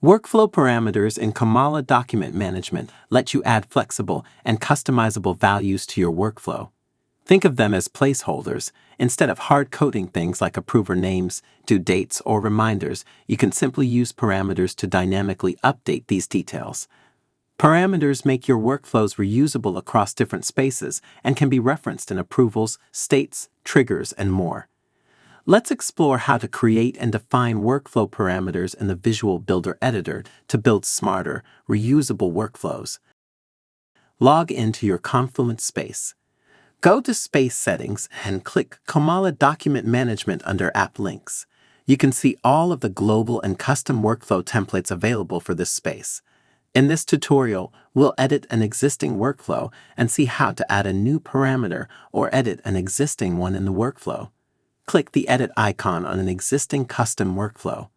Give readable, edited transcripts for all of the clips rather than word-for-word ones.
Workflow parameters in Comala Document Management let you add flexible and customizable values to your workflow. Think of them as placeholders. Instead of hard-coding things like approver names, due dates, or reminders, you can simply use parameters to dynamically update these details. Parameters make your workflows reusable across different spaces and can be referenced in approvals, states, triggers, and more. Let's explore how to create and define workflow parameters in the Visual Builder editor to build smarter, reusable workflows. Log into your Confluence space. Go to Space Settings and click Comala Document Management under App Links. You can see all of the global and custom workflow templates available for this space. In this tutorial, we'll edit an existing workflow and see how to add a new parameter or edit an existing one in the workflow. Click the Edit icon on an existing custom workflow.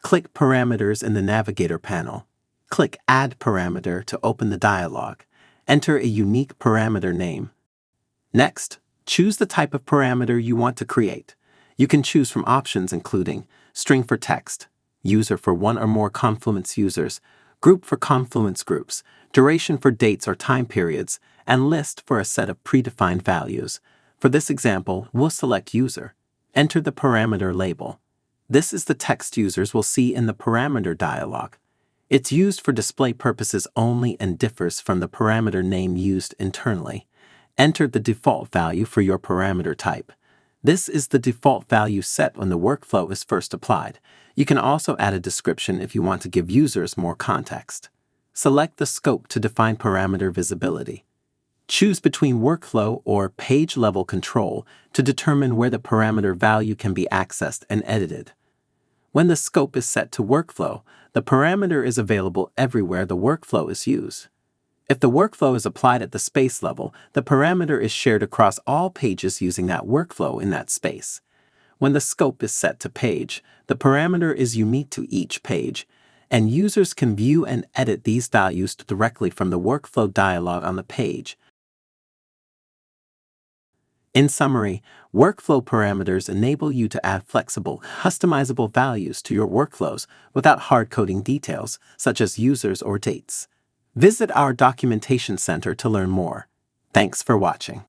Click Parameters in the Navigator panel. Click Add Parameter to open the dialog. Enter a unique parameter name. Next, choose the type of parameter you want to create. You can choose from options including string for text, user for one or more Confluence users, group for Confluence groups, duration for dates or time periods, and list for a set of predefined values. For this example, we'll select user. Enter the parameter label. This is the text users will see in the parameter dialog. It's used for display purposes only and differs from the parameter name used internally. Enter the default value for your parameter type. This is the default value set when the workflow is first applied. You can also add a description if you want to give users more context. Select the scope to define parameter visibility. Choose between workflow or page-level control to determine where the parameter value can be accessed and edited. When the scope is set to workflow, the parameter is available everywhere the workflow is used. If the workflow is applied at the space level, the parameter is shared across all pages using that workflow in that space. When the scope is set to page, the parameter is unique to each page, and users can view and edit these values directly from the workflow dialog on the page. In summary, workflow parameters enable you to add flexible, customizable values to your workflows without hard-coding details, such as users or dates. Visit our documentation center to learn more. Thanks for watching.